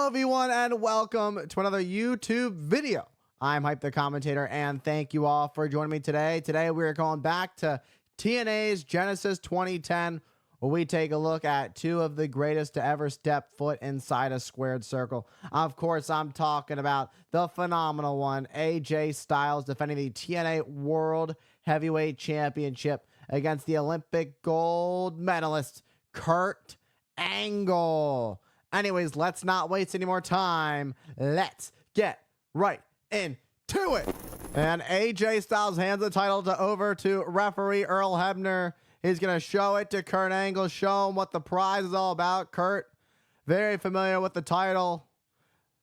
Hello everyone and welcome to another YouTube video. I'm Hype the Commentator and thank you all for joining me today. Today we're going back to TNA's Genesis 2010 where we take a look at two of the greatest to ever step foot inside a squared circle. Of course, I'm talking about the phenomenal one, AJ Styles defending the TNA World Heavyweight Championship against the Olympic gold medalist, Kurt Angle. Anyways, let's not waste any more time. Let's get right into it. And AJ Styles hands the title over to referee Earl Hebner. He's going to show it to Kurt Angle, show him what the prize is all about. Kurt, very familiar with the title.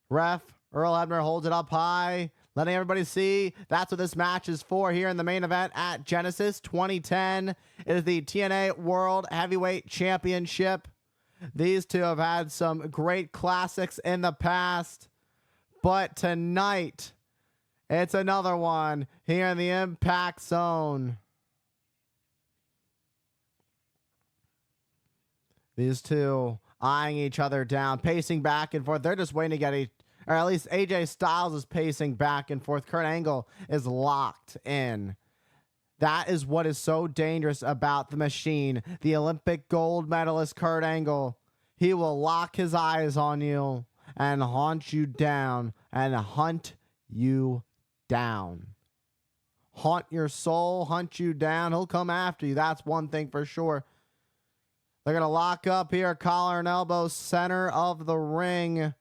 Ref Earl Hebner holds it up high, letting everybody see that's what this match is for here in the main event at Genesis 2010. It is the TNA World Heavyweight Championship. These two have had some great classics in the past, but tonight it's another one here in the Impact Zone. These two eyeing each other down, pacing back and forth. They're just waiting to get or at least AJ Styles is pacing back and forth. Kurt Angle is locked in. That is what is so dangerous about the machine. The Olympic gold medalist Kurt Angle. He will lock his eyes on you and hunt you down and hunt you down. Haunt your soul, hunt you down. He'll come after you. That's one thing for sure. They're going to lock up here. Collar and elbow, center of the ring.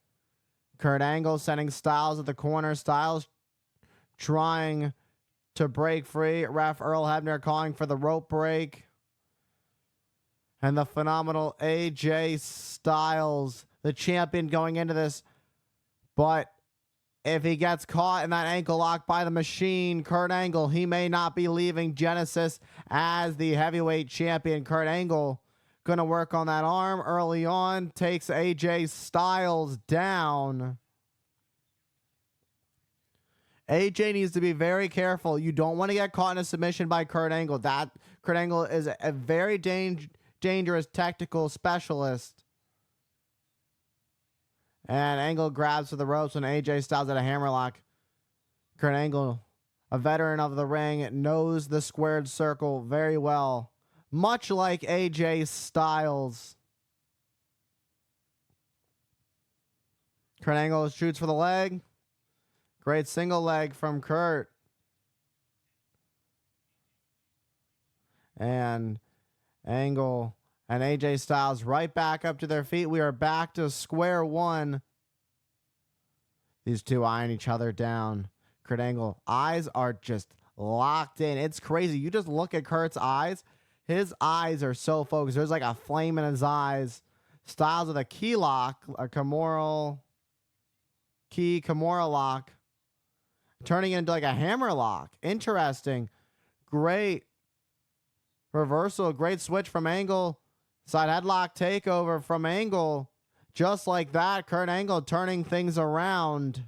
Kurt Angle sending Styles at the corner. Styles trying to break free. Ref Earl Hebner calling for the rope break. And the phenomenal AJ Styles, the champion going into this. But if he gets caught in that ankle lock by the machine, Kurt Angle, he may not be leaving Genesis as the heavyweight champion. Kurt Angle going to work on that arm early on. Takes AJ Styles down. AJ needs to be very careful. You don't want to get caught in a submission by Kurt Angle. Kurt Angle is a very dangerous tactical specialist. And Angle grabs for the ropes when AJ Styles at a hammerlock. Kurt Angle, a veteran of the ring, knows the squared circle very well. Much like AJ Styles. Kurt Angle shoots for the leg. Great single leg from Kurt. And Angle and AJ Styles right back up to their feet. We are back to square one. These two eyeing each other down. Kurt Angle, eyes are just locked in. It's crazy. You just look at Kurt's eyes. His eyes are so focused. There's like a flame in his eyes. Styles with a key lock, a Kimura lock, turning into like a hammer lock. Interesting. Great reversal. Great switch from Angle. Side headlock takeover from Angle. Just like that, Kurt Angle turning things around.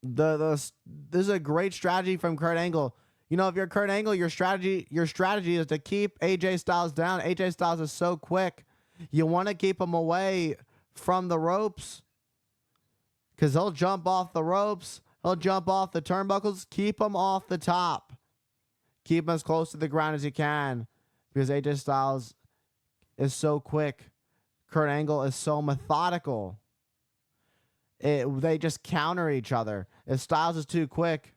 This is a great strategy from Kurt Angle. You know, if you're Kurt Angle, your strategy is to keep AJ Styles down. AJ Styles is so quick. You want to keep him away from the ropes because he'll jump off the ropes. He'll jump off the turnbuckles. Keep him off the top. Keep him as close to the ground as you can because AJ Styles is so quick. Kurt Angle is so methodical. They just counter each other. If Styles is too quick,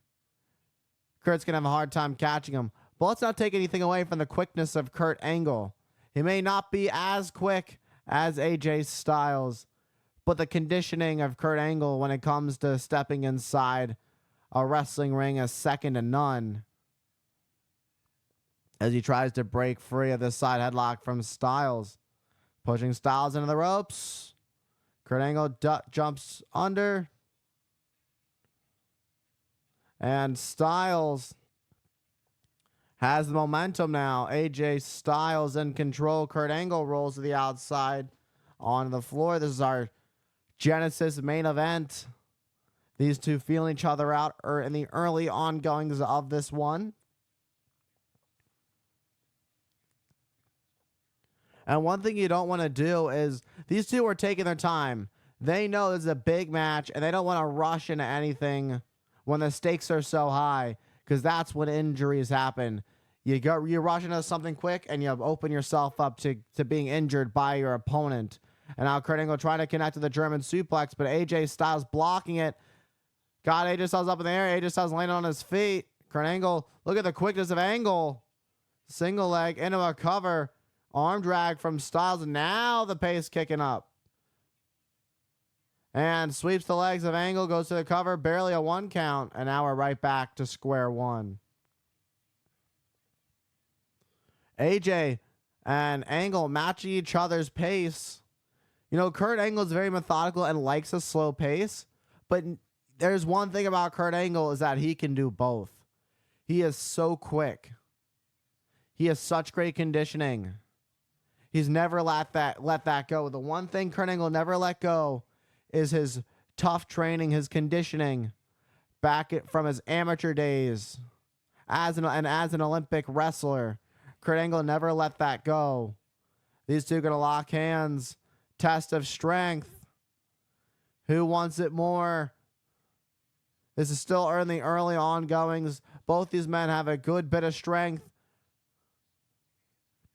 Kurt's going to have a hard time catching him. But let's not take anything away from the quickness of Kurt Angle. He may not be as quick as AJ Styles, but the conditioning of Kurt Angle when it comes to stepping inside a wrestling ring is second to none. As he tries to break free of this side headlock from Styles. Pushing Styles into the ropes. Kurt Angle jumps under. And Styles has the momentum now. AJ Styles in control. Kurt Angle rolls to the outside onto the floor. This is our Genesis main event. These two feeling each other out in the early ongoings of this one. And one thing you don't want to do is these two are taking their time. They know this is a big match and they don't want to rush into anything when the stakes are so high, because that's when injuries happen. You rush into something quick and you open yourself up to being injured by your opponent. And now Kurt Angle trying to connect to the German suplex, but AJ Styles blocking it. Got AJ Styles up in the air. AJ Styles landing on his feet. Kurt Angle, look at the quickness of Angle. Single leg into a cover. Arm drag from Styles. Now the pace kicking up. And sweeps the legs of Angle, goes to the cover. Barely a 1 count. And now we're right back to square one. AJ and Angle matching each other's pace. You know, Kurt Angle is very methodical and likes a slow pace. But there's one thing about Kurt Angle is that he can do both. He is so quick. He has such great conditioning. He's never let that go. The one thing Kurt Angle never let go is his tough training, his conditioning from his amateur days as an Olympic wrestler. Kurt Angle never let that go. These two going to lock hands. Test of strength. Who wants it more? This is still early ongoings. Both these men have a good bit of strength.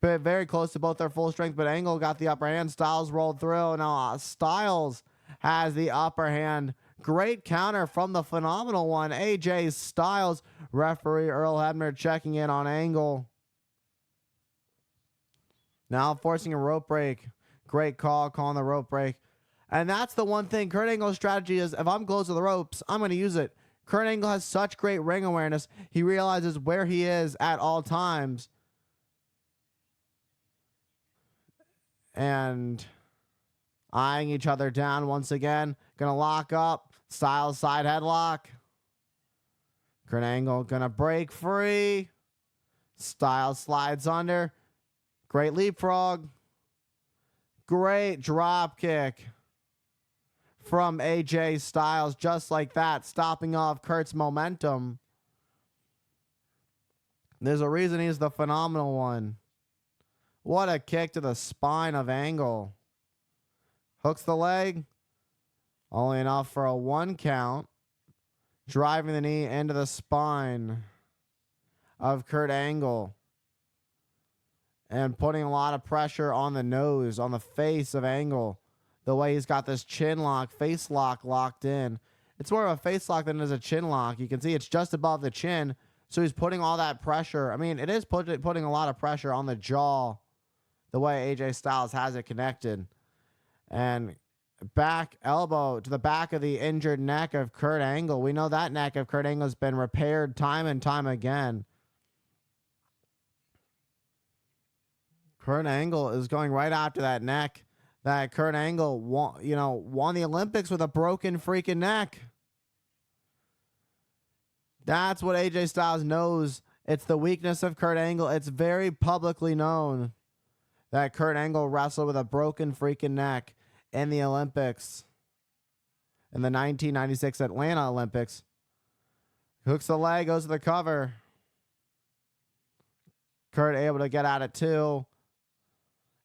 But very close to both their full strength, but Angle got the upper hand. Styles rolled through. Now Styles has the upper hand. Great counter from the phenomenal one, AJ Styles. Referee Earl Hebner checking in on Angle. Now forcing a rope break. Great call, calling the rope break. And that's the one thing. Kurt Angle's strategy is, if I'm close to the ropes, I'm going to use it. Kurt Angle has such great ring awareness. He realizes where he is at all times. And eyeing each other down once again. Going to lock up. Styles side headlock. Kurt Angle going to break free. Styles slides under. Great leapfrog. Great drop kick from AJ Styles, just like that, stopping off Kurt's momentum. There's a reason he's the phenomenal one. What a kick to the spine of Angle. Hooks the leg. Only enough for a 1 count. Driving the knee into the spine of Kurt Angle. And putting a lot of pressure on the nose, on the face of Angle. The way he's got this chin lock, face lock locked in. It's more of a face lock than it is a chin lock. You can see it's just above the chin. So he's putting all that pressure. I mean, it is putting a lot of pressure on the jaw. The way AJ Styles has it connected. And back elbow to the back of the injured neck of Kurt Angle. We know that neck of Kurt Angle has been repaired time and time again. Kurt Angle is going right after that neck. That Kurt Angle won the Olympics with a broken freaking neck. That's what AJ Styles knows. It's the weakness of Kurt Angle. It's very publicly known that Kurt Angle wrestled with a broken freaking neck in the Olympics. In the 1996 Atlanta Olympics. Hooks the leg, goes to the cover. Kurt able to get at it too.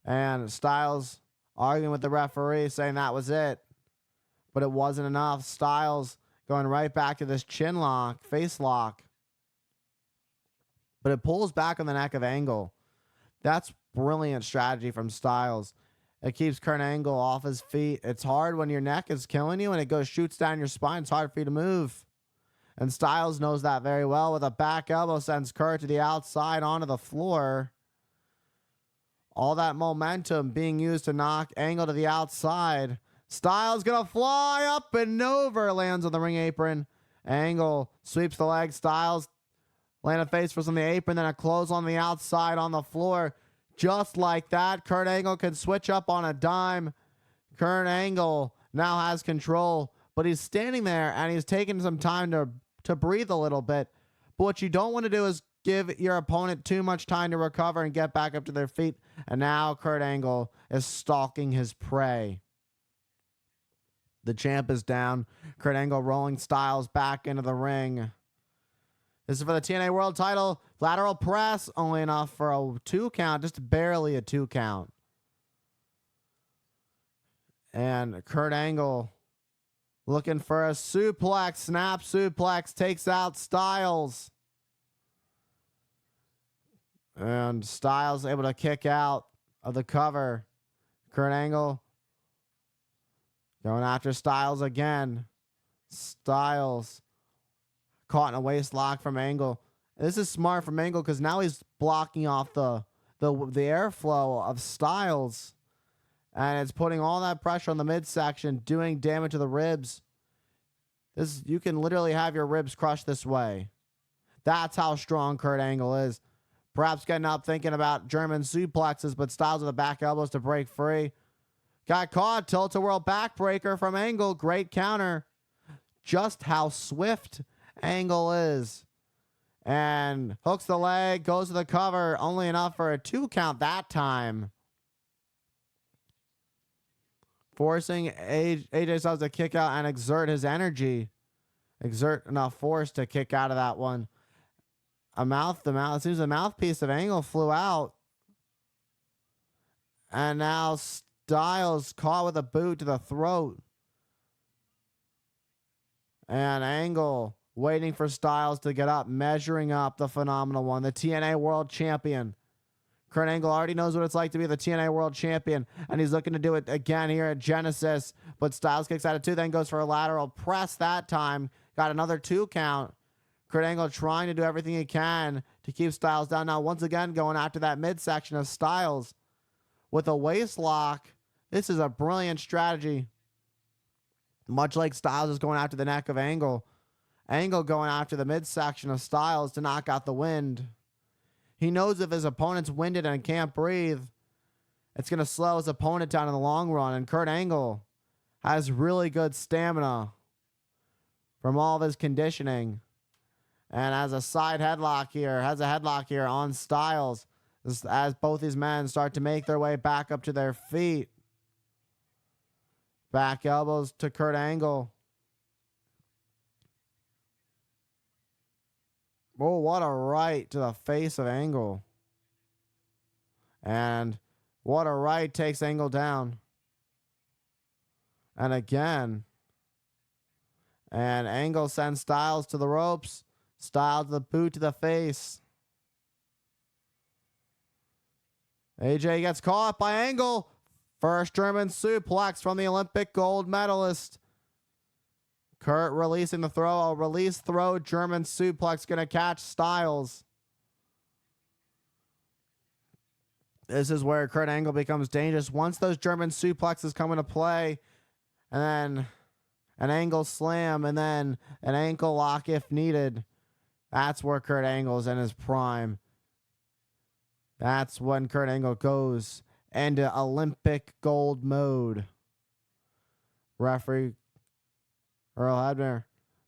And Styles arguing with the referee, saying that was it. But it wasn't enough. Styles going right back to this chin lock, face lock. But it pulls back on the neck of Angle. That's brilliant strategy from Styles. It keeps Kurt Angle off his feet. It's hard when your neck is killing you and it shoots down your spine. It's hard for you to move. And Styles knows that very well. With a back elbow, sends Kurt to the outside onto the floor. All that momentum being used to knock Angle to the outside. Styles gonna fly up and over. Lands on the ring apron. Angle sweeps the leg. Styles land a face first on the apron. Then a close on the outside on the floor. Just like that. Kurt Angle can switch up on a dime. Kurt Angle now has control. But he's standing there and he's taking some time to breathe a little bit. But what you don't want to do is give your opponent too much time to recover and get back up to their feet. And now Kurt Angle is stalking his prey. The champ is down. Kurt Angle rolling Styles back into the ring. This is for the TNA World title. Lateral press, only enough for a 2 count, just barely a 2 count. And Kurt Angle looking for a suplex. Snap suplex. Takes out Styles. And Styles able to kick out of the cover. Kurt Angle going after Styles again. Styles caught in a waist lock from Angle. This is smart from Angle because now he's blocking off the airflow of Styles. And it's putting all that pressure on the midsection, doing damage to the ribs. You can literally have your ribs crushed this way. That's how strong Kurt Angle is. Perhaps getting up thinking about German suplexes, but Styles with the back elbows to break free. Got caught. Tilt-a-whirl backbreaker from Angle. Great counter. Just how swift Angle is. And hooks the leg, goes to the cover. Only enough for a 2 count that time. Forcing AJ Styles to kick out and exert his energy. Exert enough force to kick out of that one. It seems the mouthpiece of Angle flew out. And now Styles caught with a boot to the throat. And Angle waiting for Styles to get up, measuring up the Phenomenal One, the TNA World Champion. Kurt Angle already knows what it's like to be the TNA World Champion, and he's looking to do it again here at Genesis. But Styles kicks out of 2, then goes for a lateral press that time. Got another 2 count. Kurt Angle trying to do everything he can to keep Styles down. Now, once again, going after that midsection of Styles with a waist lock. This is a brilliant strategy. Much like Styles is going after the neck of Angle. Angle going after the midsection of Styles to knock out the wind. He knows if his opponent's winded and can't breathe, it's going to slow his opponent down in the long run. And Kurt Angle has really good stamina from all of his conditioning. And has a headlock here on Styles as both these men start to make their way back up to their feet. Back elbows to Kurt Angle. Oh, what a right to the face of Angle. And what a right takes Angle down. And again. And Angle sends Styles to the ropes. Styles the boot to the face. AJ gets caught by Angle. First German suplex from the Olympic gold medalist. Kurt releasing the throw. A release throw German suplex going to catch Styles. This is where Kurt Angle becomes dangerous. Once those German suplexes come into play, and then an Angle slam, and then an ankle lock if needed, that's where Kurt Angle's in his prime. That's when Kurt Angle goes into Olympic gold mode. Referee Earl Hebner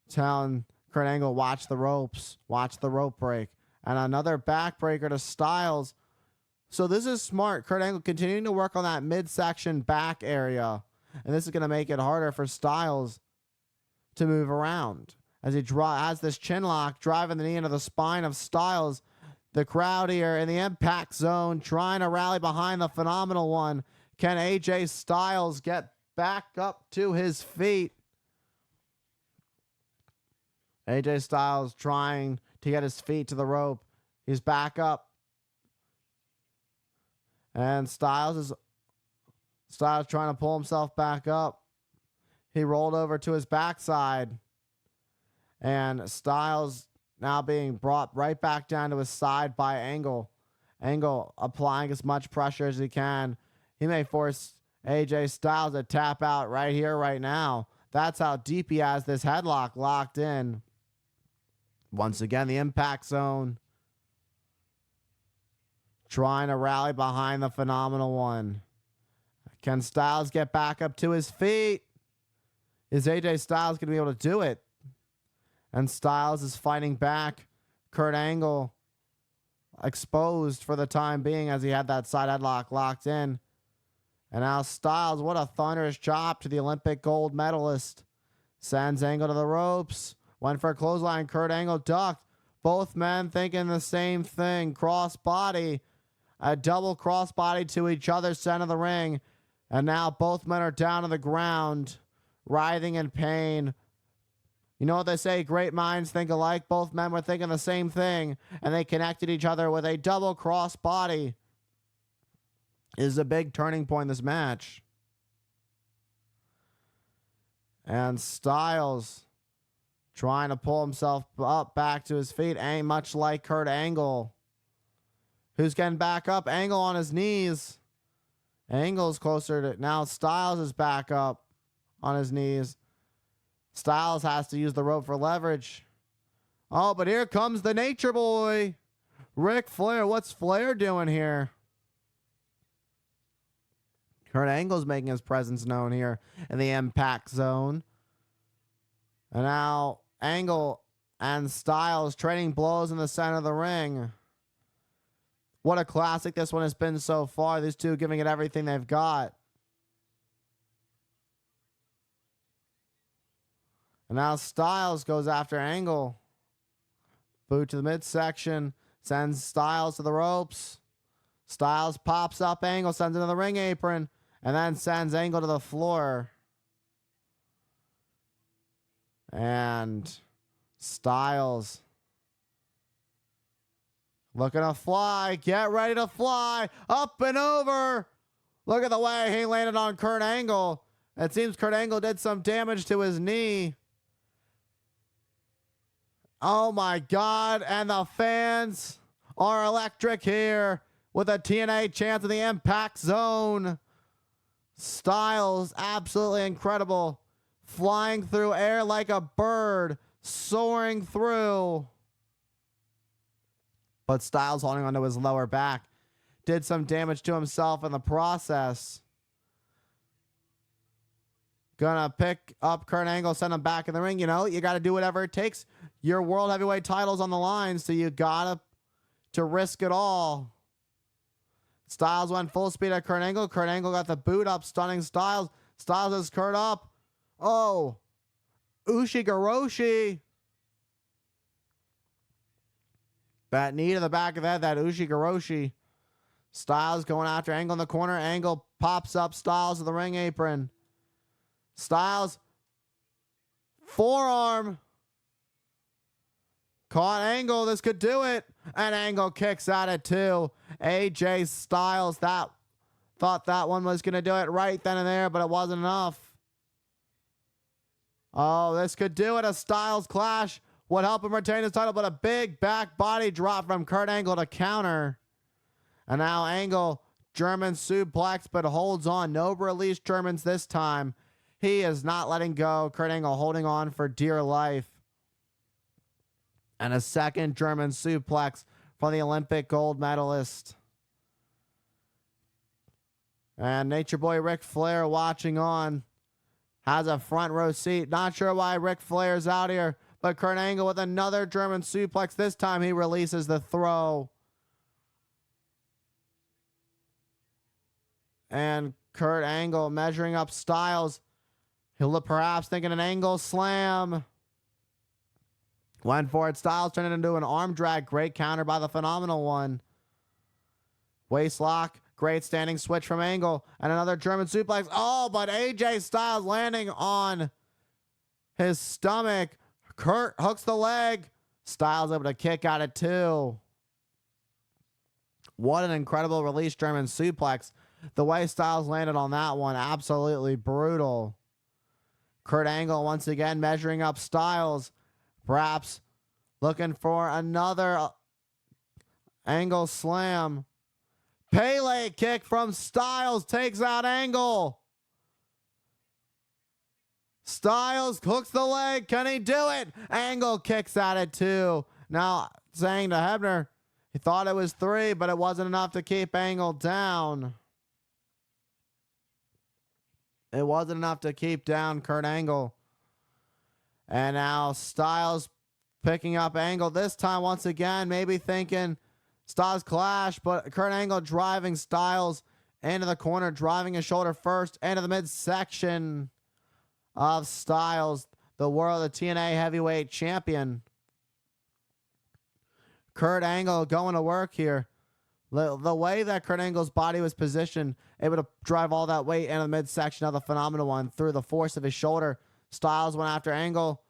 telling Kurt Angle, watch the ropes. Watch the rope break. And another backbreaker to Styles. So this is smart. Kurt Angle continuing to work on that midsection back area. And this is going to make it harder for Styles to move around. As he has this chin lock, driving the knee into the spine of Styles. The crowd here in the impact zone trying to rally behind the Phenomenal One. Can AJ Styles get back up to his feet? AJ Styles trying to get his feet to the rope. He's back up. And Styles trying to pull himself back up. He rolled over to his backside. And Styles now being brought right back down to his side by Angle. Angle applying as much pressure as he can. He may force AJ Styles to tap out right here, right now. That's how deep he has this headlock locked in. Once again, the impact zone. Trying to rally behind the Phenomenal One. Can Styles get back up to his feet? Is AJ Styles going to be able to do it? And Styles is fighting back. Kurt Angle exposed for the time being as he had that side headlock locked in. And now Styles, what a thunderous chop to the Olympic gold medalist. Sends Angle to the ropes. Went for a clothesline. Kurt Angle ducked. Both men thinking the same thing. Cross body. A double cross body to each other's center of the ring. And now both men are down on the ground, writhing in pain. You know what they say, great minds think alike? Both men were thinking the same thing, and they connected each other with a double cross body. This is a big turning point in this match. And Styles trying to pull himself up back to his feet, much like Kurt Angle, who's getting back up. Angle on his knees. Angle's closer to now. Styles is back up on his knees. Styles has to use the rope for leverage. Oh, but here comes the Nature Boy, Ric Flair. What's Flair doing here? Kurt Angle's making his presence known here in the Impact Zone. And now Angle and Styles trading blows in the center of the ring. What a classic this one has been so far. These two giving it everything they've got. And now Styles goes after Angle. Boot to the midsection. Sends Styles to the ropes. Styles pops up Angle, sends into the ring apron, and then sends Angle to the floor. And Styles looking to fly. Get ready to fly. Up and over. Look at the way he landed on Kurt Angle. It seems Kurt Angle did some damage to his knee. Oh my God. And the fans are electric here with a TNA chance in the Impact Zone. Styles, absolutely incredible. Flying through air like a bird, soaring through. But Styles holding onto his lower back. Did some damage to himself in the process. Gonna pick up Kurt Angle, send him back in the ring. You know, you got to do whatever it takes. Your world heavyweight title's on the line, so you got to risk it all. Styles went full speed at Kurt Angle. Kurt Angle got the boot up, stunning Styles. Styles has Kurt up. Oh, Ushigoroshi. That knee to the back of the head, that Ushigoroshi. Styles going after Angle in the corner. Angle pops up Styles to the ring apron. Styles, forearm. Caught Angle. This could do it. And Angle kicks at it too. AJ Styles thought that one was going to do it right then and there, but it wasn't enough. Oh, this could do it. A Styles clash would help him retain his title, but a big back body drop from Kurt Angle to counter. And now Angle, German suplex, but holds on. No release Germans this time. He is not letting go. Kurt Angle holding on for dear life. And a second German suplex for the Olympic gold medalist. And Nature Boy Ric Flair watching on. Has a front row seat. Not sure why Ric Flair's out here. But Kurt Angle with another German suplex. This time he releases the throw. And Kurt Angle measuring up Styles. He'll perhaps thinking an Angle slam. Went for it. Styles turned it into an arm drag. Great counter by the Phenomenal One. Waist lock. Great standing switch from Angle. And another German suplex. Oh, but AJ Styles landing on his stomach. Kurt hooks the leg. Styles able to kick out it too. What an incredible release German suplex. The way Styles landed on that one, absolutely brutal. Kurt Angle once again measuring up Styles. Perhaps looking for another Angle slam. Pele kick from Styles takes out Angle. Styles hooks the leg. Can he do it? Angle kicks at it too. Now saying to Hebner, he thought it was 3, but it wasn't enough to keep Angle down. It wasn't enough to keep down Kurt Angle. And now Styles picking up Angle. This time once again, maybe thinking Styles clash, but Kurt Angle driving Styles into the corner, driving his shoulder first into the midsection of Styles, the world of TNA heavyweight champion. Kurt Angle going to work here. The way that Kurt Angle's body was positioned, able to drive all that weight into the midsection of the Phenomenal One through the force of his shoulder. Styles went after Angle.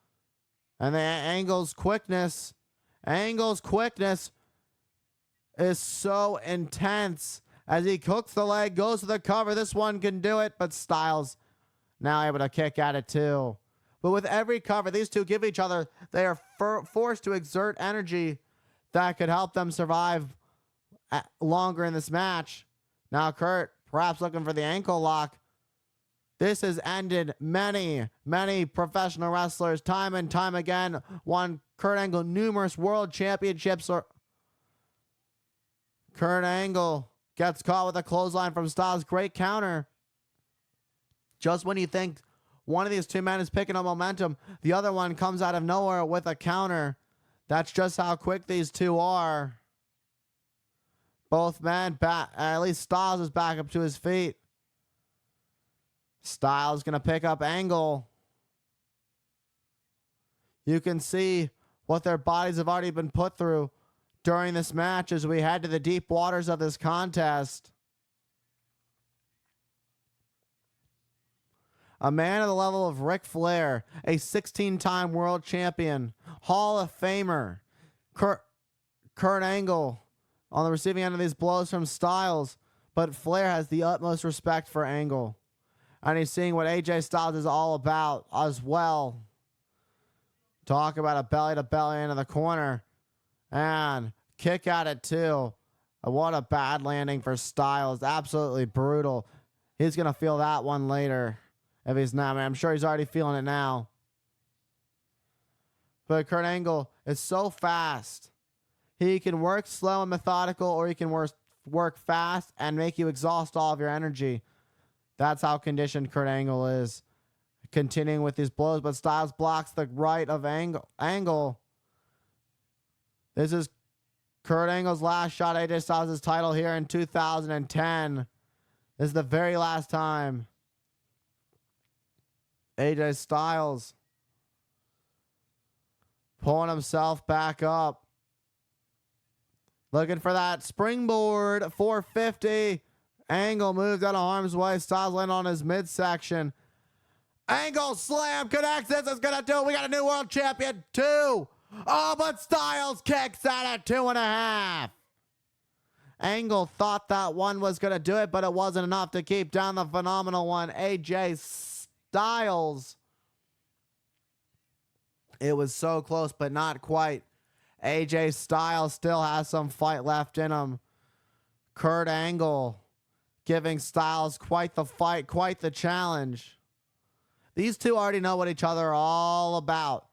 And then Angle's quickness is so intense. As he hooks the leg, goes to the cover. This one can do it, but Styles now able to kick at it too. But with every cover, these two give each other, they are forced to exert energy that could help them survive longer in this match. Now Kurt, perhaps looking for the ankle lock. This has ended many, many professional wrestlers time and time again. Won Kurt Angle numerous world championships. Kurt Angle gets caught with a clothesline from Styles. Great counter. Just when you think one of these two men is picking up momentum, the other one comes out of nowhere with a counter. That's just how quick these two are. Both men back, at least Styles is back up to his feet. Styles going to pick up Angle. You can see what their bodies have already been put through during this match as we head to the deep waters of this contest. A man of the level of Ric Flair, a 16-time world champion, Hall of Famer, Kurt Angle on the receiving end of these blows from Styles, but Flair has the utmost respect for Angle. And he's seeing what AJ Styles is all about as well. Talk about a belly-to-belly into the corner. And kick at it too. What a bad landing for Styles. Absolutely brutal. He's going to feel that one later. If he's not, I'm sure he's already feeling it now. But Kurt Angle is so fast. He can work slow and methodical, or he can work fast and make you exhaust all of your energy. That's how conditioned Kurt Angle is. Continuing with these blows, but Styles blocks the right of Angle. This is Kurt Angle's last shot at AJ Styles' title here in 2010. This is the very last time. AJ Styles pulling himself back up. Looking for that springboard 450. Angle moved out of harm's way. Styles landed on his midsection. Angle slam connects. This is going to do it. We got a new world champion, 2. Oh, but Styles kicks out at 2.5. Angle thought that one was going to do it, but it wasn't enough to keep down the Phenomenal One, AJ Styles. It was so close, but not quite. AJ Styles still has some fight left in him. Kurt Angle giving Styles quite the fight, quite the challenge. These two already know what each other are all about.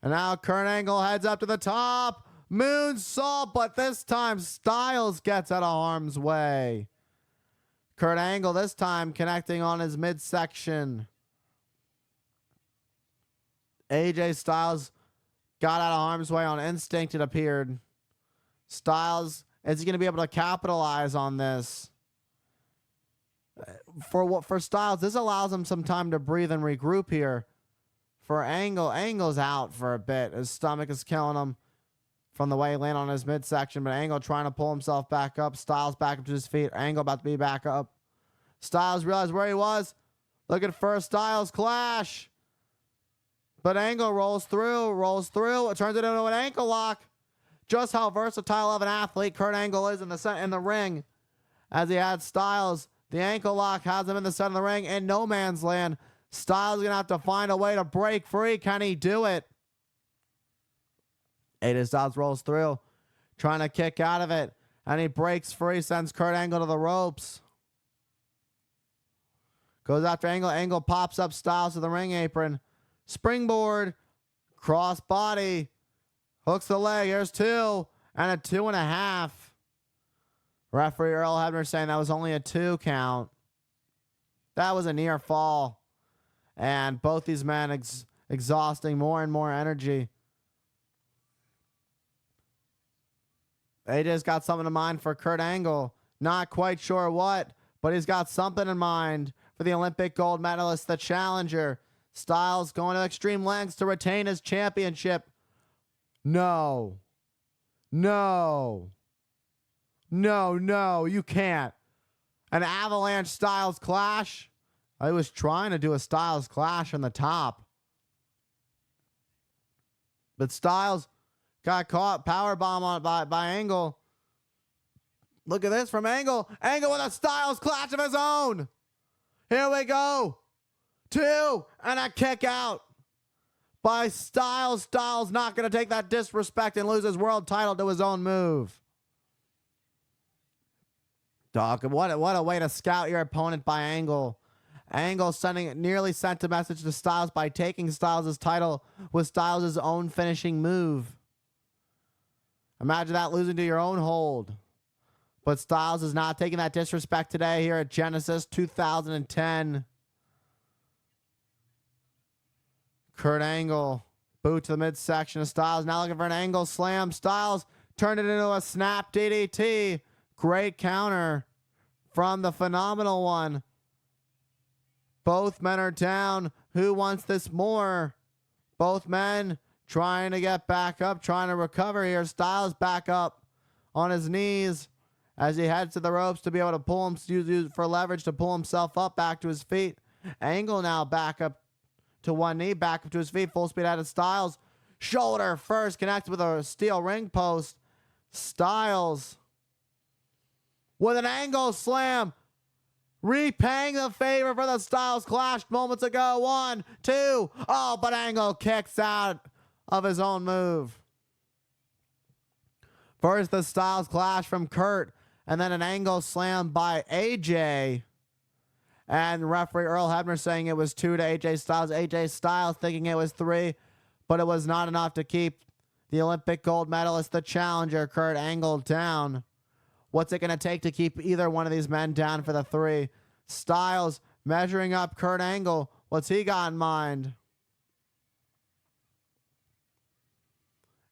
And now Kurt Angle heads up to the top. Moonsault, but this time Styles gets out of harm's way. Kurt Angle this time connecting on his midsection. AJ Styles got out of harm's way on instinct, it appeared. Styles, is he going to be able to capitalize on this? For Styles, this allows him some time to breathe and regroup here. For Angle, Angle's out for a bit. His stomach is killing him from the way he landed on his midsection, but Angle trying to pull himself back up. Styles back up to his feet. Angle about to be back up. Styles realized where he was. Looking for a Styles clash. But Angle rolls through. It turns it into an ankle lock. Just how versatile of an athlete Kurt Angle is in the ring. As he had Styles, the ankle lock has him in the center of the ring in no man's land. Styles is going to have to find a way to break free. Can he do it? AJ Styles rolls through, trying to kick out of it. And he breaks free, sends Kurt Angle to the ropes. Goes after Angle. Angle pops up Styles to the ring apron. Springboard. Cross body. Hooks the leg. Here's 2. And a 2.5. Referee Earl Hebner saying that was only a 2 count. That was a near fall. And both these men exhausting more and more energy. AJ's got something in mind for Kurt Angle. Not quite sure what, but he's got something in mind for the Olympic gold medalist, the challenger. Styles going to extreme lengths to retain his championship. No. No, you can't. An Avalanche Styles clash? I was trying to do a Styles clash on the top. But Styles got caught. Powerbomb on by Angle. Look at this from Angle. Angle with a Styles clash of his own. Here we go. 2 and a kick out by Styles. Styles not going to take that disrespect and lose his world title to his own move. Dog, what a way to scout your opponent by Angle. Angle nearly sent a message to Styles by taking Styles' title with Styles' own finishing move. Imagine that, losing to your own hold. But Styles is not taking that disrespect today here at Genesis 2010. Kurt Angle, boot to the midsection of Styles. Now looking for an Angle slam. Styles turned it into a snap DDT. Great counter from the Phenomenal One. Both men are down. Who wants this more? Both men trying to get back up, trying to recover here. Styles back up on his knees as he heads to the ropes to be able to pull him, use for leverage to pull himself up back to his feet. Angle now back up to one knee, back up to his feet, full speed out of Styles. Shoulder first, connected with a steel ring post. Styles with an Angle slam, repaying the favor for the Styles clash moments ago. 1, 2. Oh, but Angle kicks out of his own move. First, the Styles clash from Kurt, and then an Angle slam by AJ. And referee Earl Hebner saying it was 2 to AJ Styles. AJ Styles thinking it was 3, but it was not enough to keep the Olympic gold medalist, the challenger, Kurt Angle, down. What's it going to take to keep either one of these men down for the 3? Styles measuring up Kurt Angle. What's he got in mind?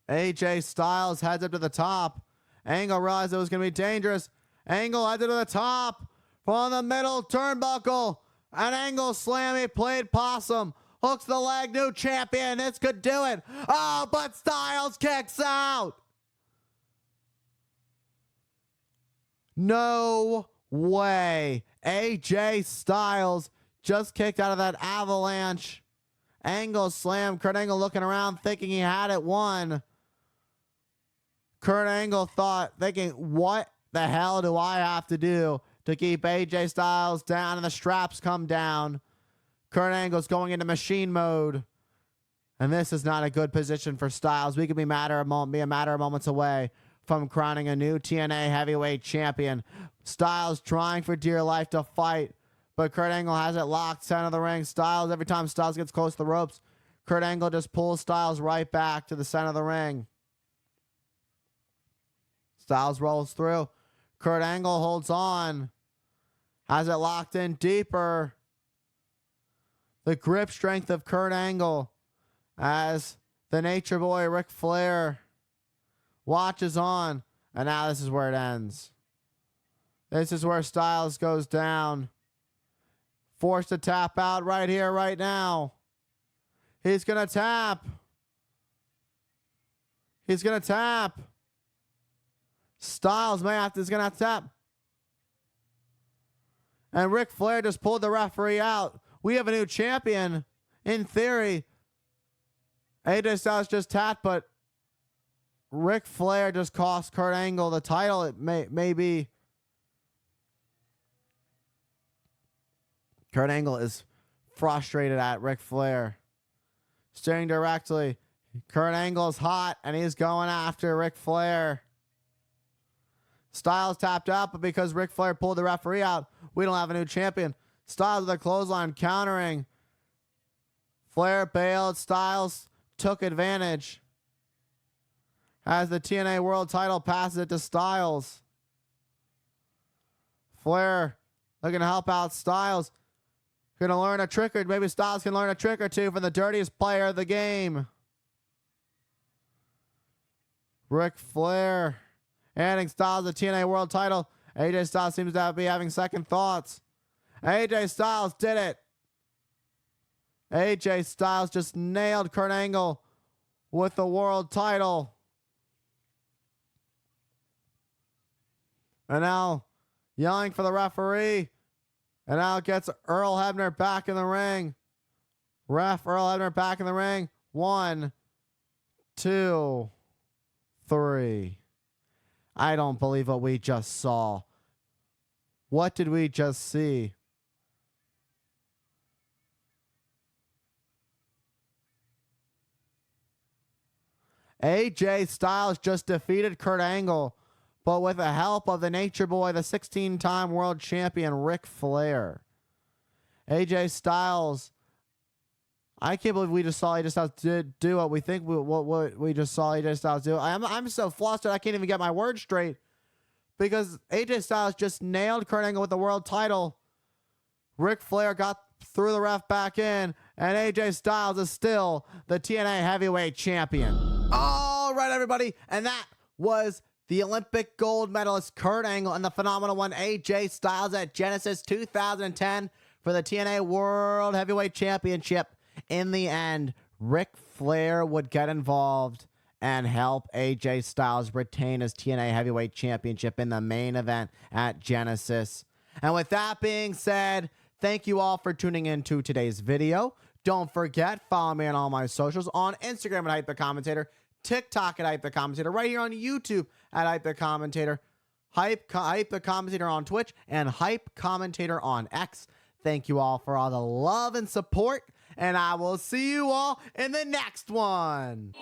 AJ Styles heads up to the top. Angle realized it was going to be dangerous. Angle heads up to the top. From the middle turnbuckle. An Angle slam. He played possum. Hooks the leg. New champion. This could do it. Oh, but Styles kicks out. No way. AJ Styles just kicked out of that avalanche. Angle slam. Kurt Angle looking around thinking he had it won. Kurt Angle thinking, what the hell do I have to do to keep AJ Styles down? And the straps come down. Kurt Angle's going into machine mode. And this is not a good position for Styles. We could be a matter of moments away from crowning a new TNA heavyweight champion. Styles trying for dear life to fight, but Kurt Angle has it locked center of the ring. Styles, every time Styles gets close to the ropes, Kurt Angle just pulls Styles right back to the center of the ring. Styles rolls through. Kurt Angle holds on. Has it locked in deeper. The grip strength of Kurt Angle as the Nature Boy Ric Flair watches on. And now this is where it ends. This is where Styles goes down. Forced to tap out right here, right now. He's going to tap. He's going to tap. Styles is going to have to tap. And Ric Flair just pulled the referee out. We have a new champion. In theory, AJ Styles just tapped, but Ric Flair just cost Kurt Angle the title. It may be. Kurt Angle is frustrated at Ric Flair. Staring directly. Kurt Angle's hot, and he's going after Ric Flair. Styles tapped out, but because Ric Flair pulled the referee out, we don't have a new champion. Styles with a clothesline countering. Flair bailed. Styles took advantage. As the TNA World title passes it to Styles. Flair looking to help out Styles. Going to learn a trick, or maybe Styles can learn a trick or two from the dirtiest player of the game. Ric Flair handing Styles the TNA World title. AJ Styles seems to be having second thoughts. AJ Styles did it. AJ Styles just nailed Kurt Angle with the world title. And now yelling for the referee. And now gets Earl Hebner back in the ring. Ref Earl Hebner back in the ring. 1, 2, 3. I don't believe what we just saw. What did we just see? AJ Styles just defeated Kurt Angle, but with the help of the Nature Boy, the 16-time world champion Ric Flair. AJ Styles, I can't believe we just saw AJ Styles do what we think what we just saw AJ Styles do. I'm so flustered I can't even get my words straight because AJ Styles just nailed Kurt Angle with the world title. Ric Flair got through the ref back in, and AJ Styles is still the TNA heavyweight champion. All right, everybody, and that was the Olympic gold medalist Kurt Angle and the phenomenal one AJ Styles at Genesis 2010 for the TNA World Heavyweight Championship. In the end, Ric Flair would get involved and help AJ Styles retain his TNA Heavyweight Championship in the main event at Genesis. And with that being said, thank you all for tuning in to today's video. Don't forget, follow me on all my socials on Instagram at Hype the Commentator, TikTok at Hype the Commentator, right here on YouTube at Hype the Commentator, Hype the Commentator on Twitch, and Hype Commentator on X. Thank you all for all the love and support, and I will see you all in the next one.